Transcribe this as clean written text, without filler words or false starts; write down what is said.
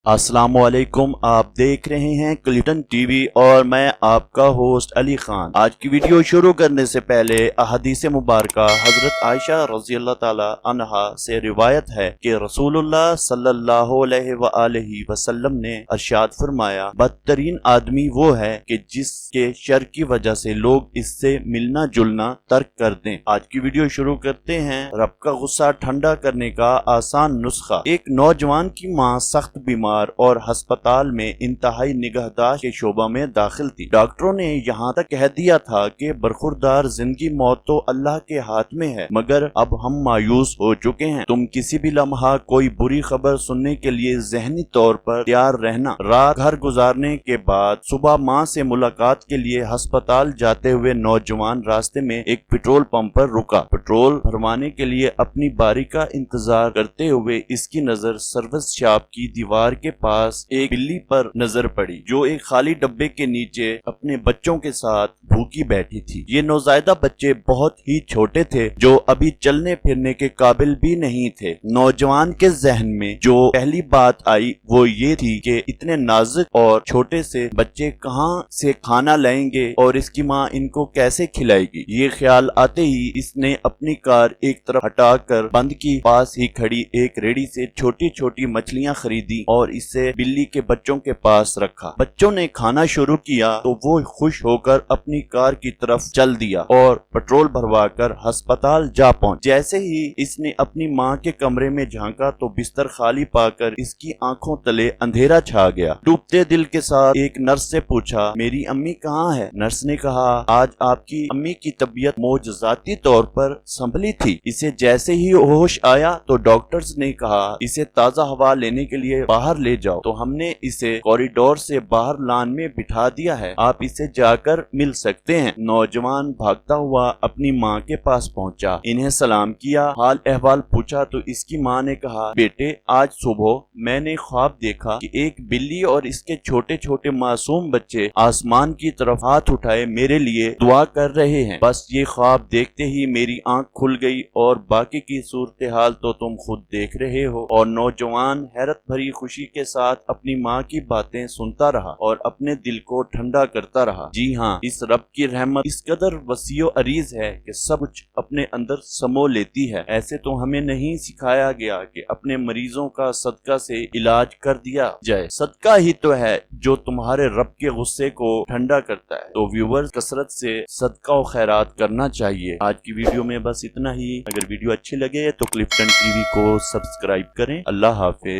अस्सलाम वालेकुम। आप देख रहे हैं क्लिफ्टन टीवी और मैं आपका होस्ट अली खान। आज की वीडियो शुरू करने से पहले अहदीस मुबारका हजरत आयशा रज़ी अल्लाह ताला अन्हा से रिवायत है कि रसूलुल्लाह सल्लल्लाहु अलैहि वसल्लम ने इरशाद फरमाया, बदतरीन आदमी वो है कि जिसके शर की वजह से लोग इससे मिलना जुलना तर्क कर दें। आज की वीडियो शुरू करते हैं। रब का गुस्सा ठंडा करने का आसान नुस्खा। एक नौजवान की माँ सख्त बीमार और अस्पताल में इंतहाई निगहदाश्त के शोबा में दाखिल थी। डॉक्टरों ने यहाँ तक कह दिया था कि बरखुरदार जिंदगी मौत तो अल्लाह के हाथ में है, मगर अब हम मायूस हो चुके हैं। तुम किसी भी लम्हा कोई बुरी खबर सुनने के लिए जहनी तौर पर तैयार रहना। रात घर गुजारने के बाद सुबह माँ से मुलाकात के लिए अस्पताल जाते हुए नौजवान रास्ते में एक पेट्रोल पंप पर रुका। पेट्रोल भरवाने के लिए अपनी बारी का इंतजार करते हुए इसकी नजर सर्विस शॉप की दीवार के पास एक बिल्ली पर नजर पड़ी, जो एक खाली डब्बे के नीचे अपने बच्चों के साथ भूखी बैठी थी। ये नौज़ायदा बच्चे बहुत ही छोटे थे, जो अभी चलने फिरने के काबिल भी नहीं थे। नौजवान के जहन में जो पहली बात आई वो ये थी कि इतने नाजुक और छोटे से बच्चे कहाँ से खाना लाएंगे और इसकी माँ इनको कैसे खिलाएगी। ये ख्याल आते ही इसने अपनी कार एक तरफ हटाकर बंद की पास ही खड़ी एक रेड़ी से छोटी छोटी मछलियाँ खरीदी और इसे बिल्ली के बच्चों के पास रखा। बच्चों ने खाना शुरू किया तो वो खुश होकर अपनी कार की तरफ चल दिया और पेट्रोल भरवाकर अस्पताल जा पहुंचा। जैसे ही इसने अपनी माँ के कमरे में झांका तो बिस्तर खाली पाकर इसकी आंखों तले अंधेरा छा गया। डूबते दिल के साथ एक नर्स से पूछा, मेरी अम्मी कहाँ है? नर्स ने कहा, आज आपकी अम्मी की तबीयत मोजजाती तौर पर संभली थी। इसे जैसे ही होश आया तो डॉक्टर्स ने कहा, इसे ताज़ा हवा लेने के लिए बाहर ले जाओ। तो हमने इसे कॉरिडोर से बाहर लान में बिठा दिया है, आप इसे जाकर मिल सकते हैं। नौजवान भागता हुआ अपनी माँ के पास पहुंचा, इन्हें सलाम किया, हाल अहवाल पूछा तो इसकी माँ ने कहा, बेटे आज सुबह मैंने ख्वाब देखा कि एक बिल्ली और इसके छोटे छोटे मासूम बच्चे आसमान की तरफ हाथ उठाए मेरे लिए दुआ कर रहे हैं। बस ये ख्वाब देखते ही मेरी आंख खुल गई और बाकी की सूरत हाल तो तुम खुद देख रहे हो। और नौजवान हैरत भरी खुशी के साथ अपनी माँ की बातें सुनता रहा और अपने दिल को ठंडा करता रहा। जी हाँ, इस रब की रहमत इस कदर वसीओ अरीज है कि सब कुछ अपने अंदर समो लेती है। ऐसे तो हमें नहीं सिखाया गया कि अपने मरीजों का सदका से इलाज कर दिया जाए। सदका ही तो है जो तुम्हारे रब के गुस्से को ठंडा करता है। तो व्यूवर्स, कसरत से सदका और खैरात करना चाहिए। आज की वीडियो में बस इतना ही। अगर वीडियो अच्छी लगे तो क्लिफ्टन टीवी को सब्सक्राइब करें। अल्लाह हाफिज।